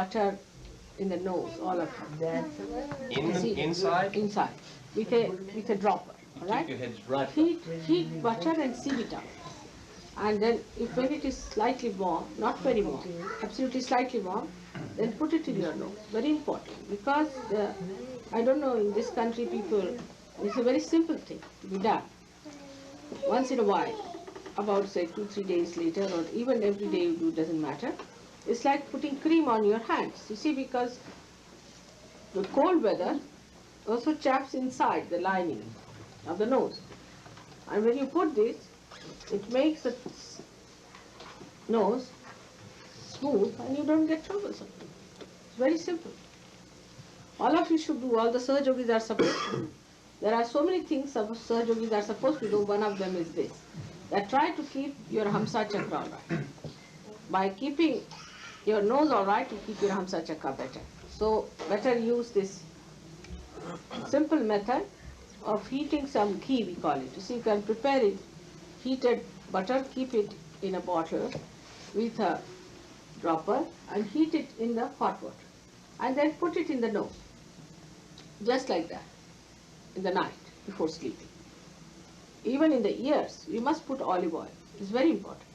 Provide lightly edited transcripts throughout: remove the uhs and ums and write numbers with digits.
butter in the nose, all of you. Inside? Inside, with a dropper. You All right? keep your head right. Heat butter and sieve it out. And then if when it is slightly warm, not very warm, absolutely slightly warm, then put it in your nose. Very important, because I don't know, in this country people, it's a very simple thing to be done. Once in a while, about say 2-3 days later, or even every day you do, doesn't matter. It's like putting cream on your hands. You see, because the cold weather also chaps inside the lining of the nose. And when you put this, it makes the nose smooth and you don't get troublesome. It's very simple. All of you should do, all the Sahajayogis are supposed to do. There are so many things Sahajayogis are supposed to do. One of them is this, that try to keep your Hamsa chakra all right. By keeping your nose all right, you keep your Hamsa chakra better. So better use this simple method of heating some ghee, we call it. You see, you can prepare it, heated butter, keep it in a bottle with a dropper and heat it in the hot water. And then put it in the nose, just like that, in the night before sleeping. Even in the ears, you must put olive oil. It's very important.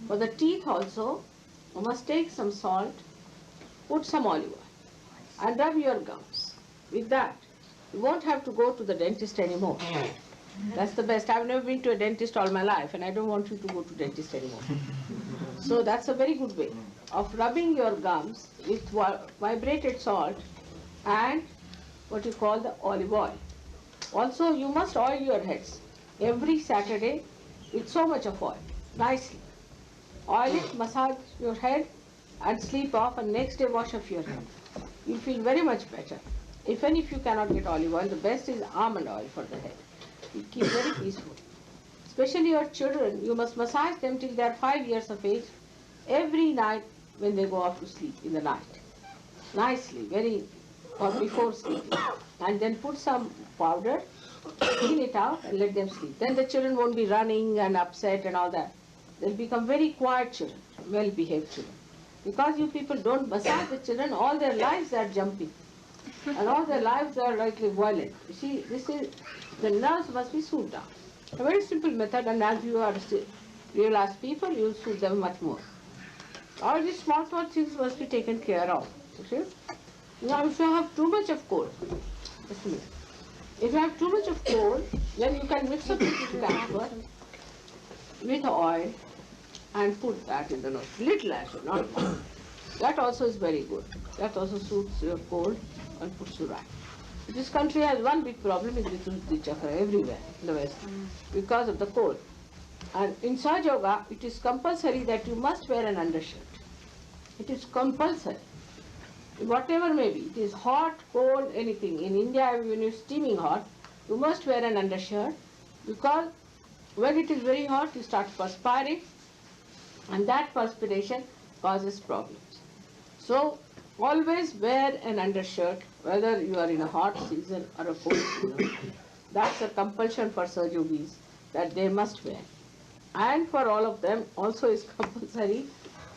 For the teeth also, you must take some salt, put some olive oil, and rub your gums. With that, you won't have to go to the dentist anymore. That's the best. I've never been to a dentist all my life, and I don't want you to go to dentist anymore. So that's a very good way of rubbing your gums with vibrated salt and what you call the olive oil. Also, you must oil your heads every Saturday with so much of oil, nicely. Oil it, massage your head and sleep off, and next day wash off your head. You feel very much better. If you cannot get olive oil, the best is almond oil for the head. It keeps very peaceful. Especially your children, you must massage them till they are 5 years of age, every night when they go off to sleep in the night. Nicely, or before sleeping. And then put some powder, clean it out and let them sleep. Then the children won't be running and upset and all that. They'll become very quiet children, well-behaved children. Because you people don't massage the children, all their lives they are jumping. And all their lives they are like violent. You see, the nerves must be soothed down. A very simple method, and as you are realized people, you will soothe them much more. All these small things must be taken care of. You see? Now, if you have too much of cold, just a minute. If you have too much of cold, then you can mix up little camphor with oil and put that in the nose. Little actually, not more. That also is very good. That also soothes your cold and puts you right. This country has one big problem, is vishuddhi chakra everywhere in the West because of the cold. And in Sahajayoga, it is compulsory that you must wear an undershirt. It is compulsory. Whatever may be, it is hot, cold, anything. In India, when you're steaming hot, you must wear an undershirt, because when it is very hot, you start perspiring, and that perspiration causes problems. So, always wear an undershirt, whether you are in a hot season or a cold season. That's a compulsion for Sahajayogis, that they must wear. And for all of them, also is compulsory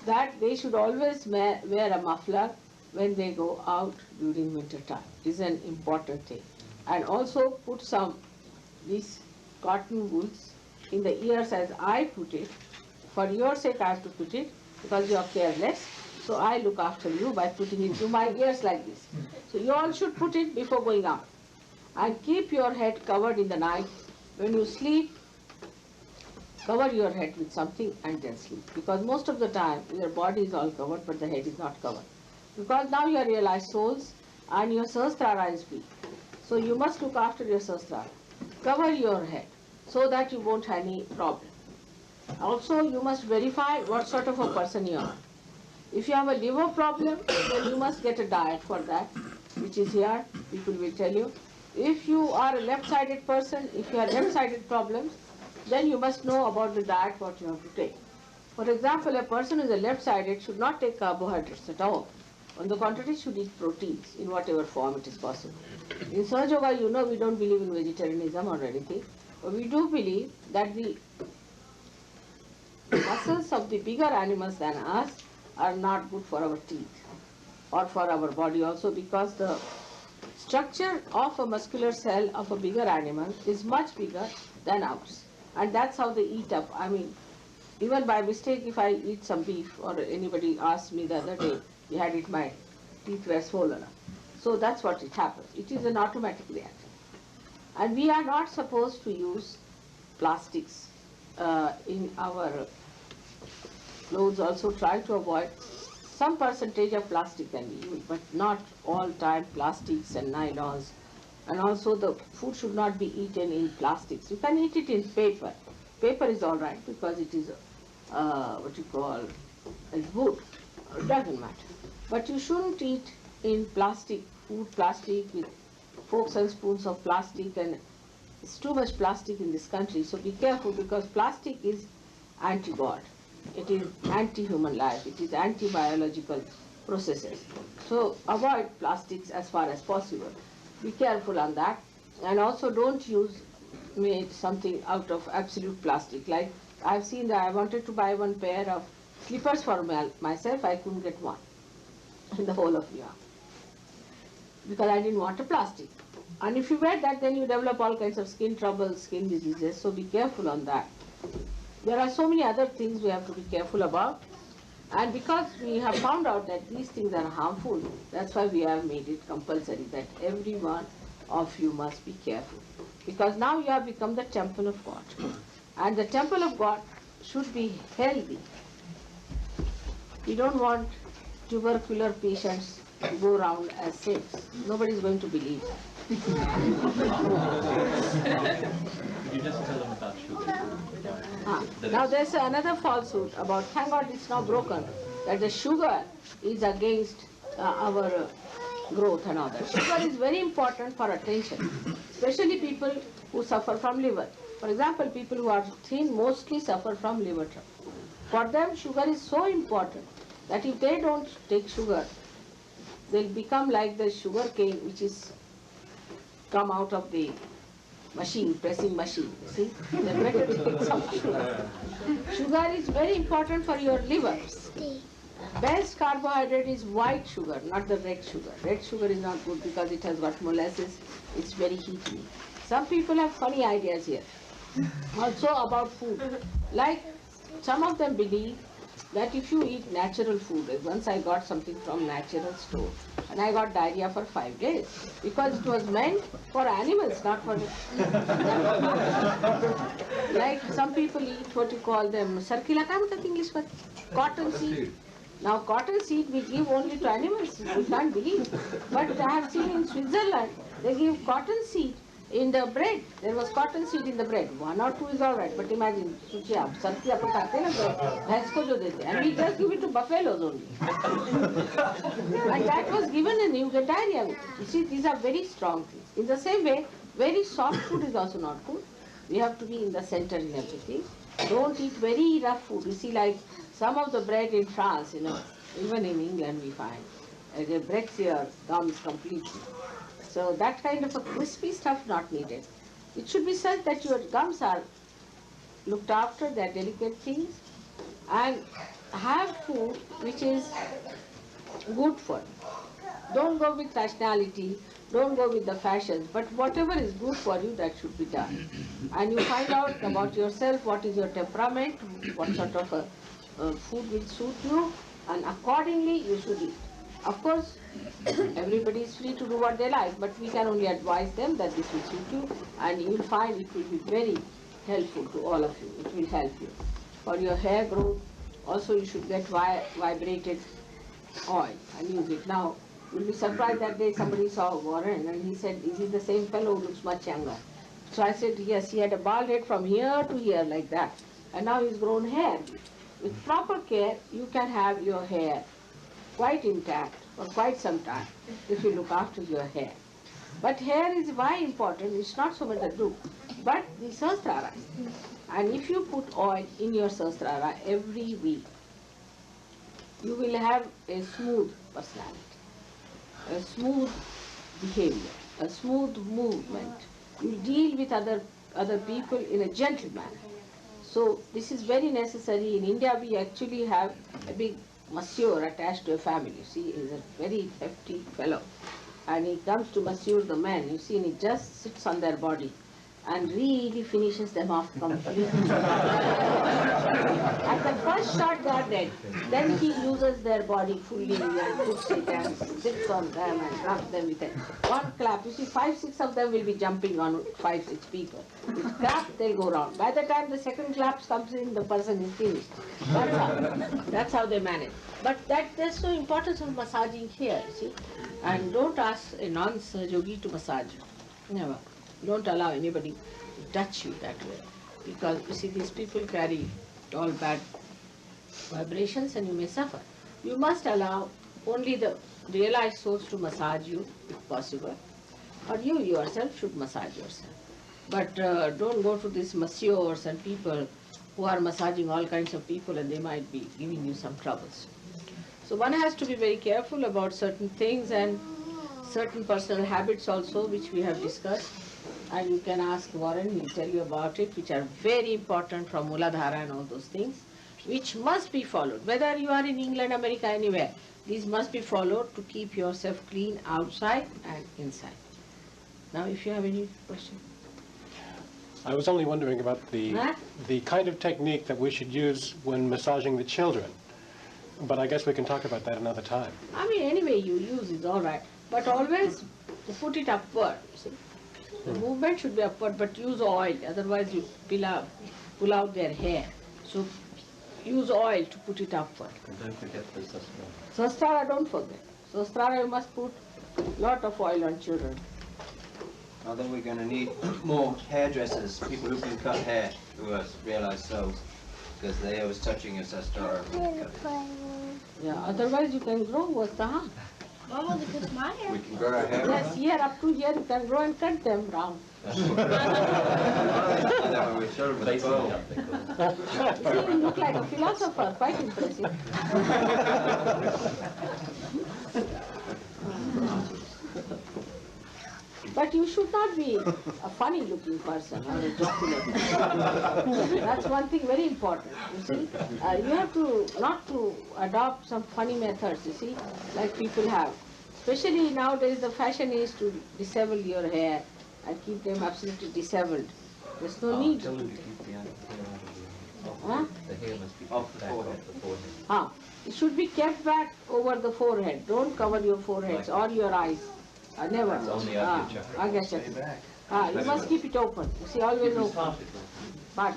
that they should always wear a muffler when they go out during winter time. It is an important thing. And also put these cotton wools in the ears as I put it. For your sake I have to put it, because you are careless. So I look after you by putting it to my ears like this. So you all should put it before going out. And keep your head covered in the night. When you sleep, cover your head with something and then sleep. Because most of the time your body is all covered but the head is not covered. Because now you are realized souls and your sahasrara is weak. So you must look after your sahasrara. Cover your head so that you won't have any problem. Also, you must verify what sort of a person you are. If you have a liver problem, then you must get a diet for that, which is here. People will tell you. If you are a left-sided person, if you have left-sided problems, then you must know about the diet, what you have to take. For example, a person who is a left-sided should not take carbohydrates at all. On the contrary, should eat proteins in whatever form it is possible. In Sahajayoga, you know, we don't believe in vegetarianism or anything, but we do believe that the muscles of the bigger animals than us are not good for our teeth. or for our body also, because the structure of a muscular cell of a bigger animal is much bigger than ours. And that's how they eat up. I mean, even by mistake, if I eat some beef, or anybody asked me the other day, we had it, my teeth were swollen up. So that's what it happens. It is an automatic reaction. And we are not supposed to use plastics in our clothes. Also try to avoid. Some percentage of plastic can be used, but not all time plastics and nylons. And also the food should not be eaten in plastics. You can eat it in paper. Paper is all right because it is what you call as wood. It doesn't matter. But you shouldn't eat in plastic, food plastic with forks and spoons of plastic, and it's too much plastic in this country. So be careful, because plastic is anti-God. It is anti-human life. It is anti-biological processes. So avoid plastics as far as possible. Be careful on that. And also don't use made something out of absolute plastic. Like I've seen that I wanted to buy one pair of slippers for myself. I couldn't get one in the whole of New York because I didn't want a plastic. And if you wear that, then you develop all kinds of skin troubles, skin diseases. So be careful on that. There are so many other things we have to be careful about. And because we have found out that these things are harmful, that's why we have made it compulsory that every one of you must be careful. Because now you have become the temple of God. And the temple of God should be healthy. We don't want tubercular patients to go around as saints. Nobody is going to believe that. Could you just tell them about sugar? Now there's another falsehood about, thank God it's now broken, that the sugar is against our growth and all that. Sugar is very important for attention, especially people who suffer from liver. For example, people who are thin mostly suffer from liver trouble. For them, sugar is so important that if they don't take sugar, they'll become like the sugar cane which is come out of the machine, pressing machine. See, they better take some sugar. Sugar is very important for your liver. Best carbohydrate is white sugar, not the red sugar. Red sugar is not good because it has got molasses. It's very heaty. Some people have funny ideas here. Also about food. Like some of them believe that if you eat natural food, once I got something from natural store and I got diarrhea for 5 days because it was meant for animals, not for like some people eat what you call them sarkila, English, but cotton seed. Now cotton seed we give only to animals, you can't believe. But I have seen in Switzerland they give cotton seed in the bread. There was cotton seed in the bread. 1 or 2 is all right, but imagine, and we just give it to buffaloes only. And that was given and you get diarrhea with it. You see, these are very strong things. In the same way, very soft food is also not good. We have to be in the center in everything. Don't eat very rough food. You see, like some of the bread in France, even in England we find, it breaks your gums completely. So that kind of a crispy stuff not needed. It should be such that your gums are looked after, they are delicate things, and have food which is good for you. Don't go with rationality, don't go with the fashions, but whatever is good for you, that should be done. And you find out about yourself, what is your temperament, what sort of a food will suit you, and accordingly you should eat. Of course, everybody is free to do what they like, but we can only advise them that this will suit you, and you will find it will be very helpful to all of you. It will help you. For your hair growth, also you should get vibrated oil and use it. Now, you'll be surprised that day somebody saw Warren and he said, is he the same fellow who looks much younger? So I said, yes, he had a bald head from here to here like that, and now he's grown hair. With proper care, you can have your hair quite intact for quite some time if you look after your hair. But hair is why important, it's not so much the look, but the sahasrara. And if you put oil in your sahasrara every week, you will have a smooth personality, a smooth behavior, a smooth movement. You deal with other people in a gentle manner. So this is very necessary. In India we actually have a big masseur attached to a family. You see, he's a very hefty fellow. And he comes to masseur the men, you see, and he just sits on their body and really finishes them off completely. At the first shot they are dead. Then he uses their body fully and puts it and sits on them and rubs them with one clap. You see, 5, 6 of them will be jumping on 5, 6 people. With clap, they'll go round. By the time the second clap comes in, the person is finished. That's how they manage. But there's no importance of massaging here, you see. And don't ask a non-yogi to massage you. Never. Don't allow anybody to touch you that way. Because you see, these people carry all bad vibrations and you may suffer. You must allow only the realized souls to massage you if possible. Or you yourself should massage yourself. But don't go to these masseurs and people who are massaging all kinds of people and they might be giving you some troubles. So one has to be very careful about certain things and certain personal habits also, which we have discussed. And you can ask Warren, he'll tell you about it, which are very important from Muladhara and all those things, which must be followed. Whether you are in England, America, anywhere, these must be followed to keep yourself clean outside and inside. Now, if you have any question. I was only wondering about the kind of technique that we should use when massaging the children. But I guess we can talk about that another time. I mean, any way you use is all right. But always put it upward, you see. The movement should be upward, but use oil. Otherwise, you pull out their hair. So, use oil to put it upward. And don't forget the sastra. Sastara, don't forget. Sastara, you must put lot of oil on children. I think we're going to need more hairdressers, people who can cut hair, who are realized souls, because they was touching a sastara. Yeah, otherwise you can grow what's the harm? Mama, look at my hair. We can grow our hair. Yes, here up to here you can grow and cut them round. And then when we show them the bow. You see, you look like a philosopher, quite impressive. But you should not be a funny looking person or a jocular person. That's one thing very important, you see. You have to not to adopt some funny methods, you see, like people have. Especially nowadays the fashion is to disable your hair and keep them absolutely disabled. There's no need to Tell do them to that. keep the hair Huh? The hair must be Off kept the back forehead. off the forehead. It should be kept back over the forehead. Don't cover your foreheads or your eyes. Never. That's only Agya chakra. Agya chakra. You must keep it open. You see, always open. But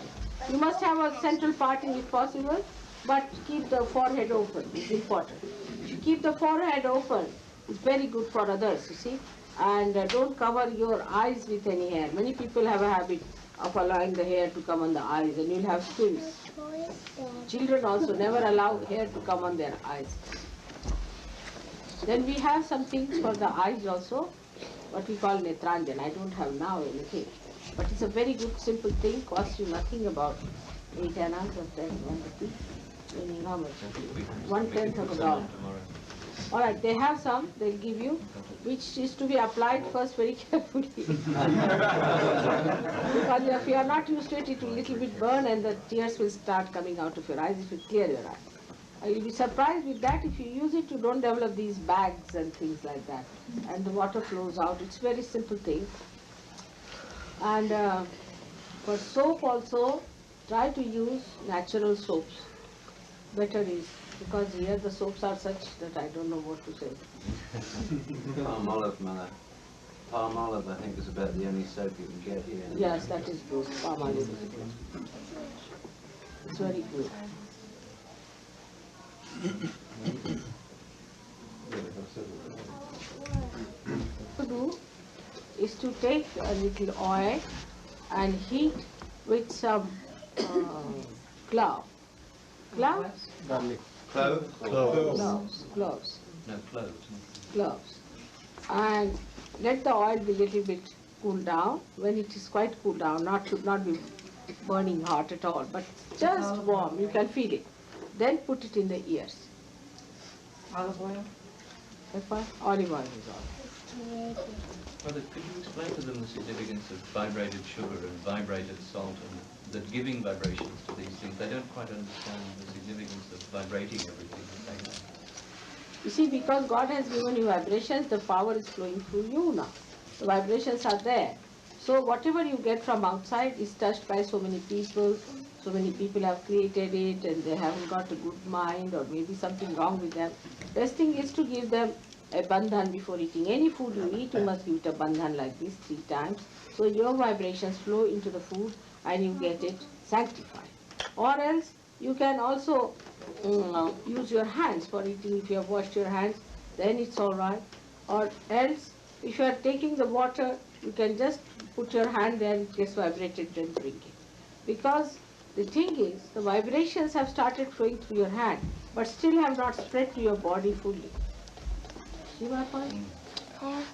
you must have a central parting if possible, but keep the forehead open. It's important. If you keep the forehead open, it's very good for others, you see. And don't cover your eyes with any hair. Many people have a habit of allowing the hair to come on the eyes, and you'll have twins. Children also never allow hair to come on their eyes. Then we have some things for the eyes also, what we call netranjan. I don't have now anything, but it's a very good simple thing, costs you nothing, about 8 annas or 10, 1 rupee, meaning how much? 1/10 of a dollar. All right, they have some, they'll give you, which is to be applied first very carefully. Because if you are not used to it, it will little bit burn and the tears will start coming out of your eyes if you clear your eyes. You'll be surprised with that. If you use it, you don't develop these bags and things like that. And the water flows out. It's a very simple thing. And for soap also, try to use natural soaps. Better is, because here the soaps are such that I don't know what to say. Palm olive, mother. Palm olive, I think, is about the only soap you can get here. Yes, that is good. Palm olive is good. It's very good. To do is to take a little oil and heat with some clove. Cloves? Clove? Cloves. No, cloves. Cloves. And let the oil be little bit cool down. When it is quite cool down, should not be burning hot at all, but just warm, you can feel it. Then put it in the ears. Olive oil? Olive oil is all. Brother, could you explain to them the significance of vibrated sugar and vibrated salt and that giving vibrations to these things. I don't quite understand the significance of vibrating everything like that. You see, because God has given you vibrations, the power is flowing through you now. The vibrations are there. So whatever you get from outside is touched by so many people. So many people have created it and they haven't got a good mind or maybe something wrong with them. Best thing is to give them a bandhan before eating. Any food you eat, you must give it a bandhan like this 3 times. So your vibrations flow into the food and you get it sanctified. Or else you can also use your hands for eating. If you have washed your hands, then it's all right. Or else, if you are taking the water, you can just put your hand there, it gets vibrated, then drink it. Because the thing is, the vibrations have started flowing through your hand, but still have not spread to your body fully. See my point? Because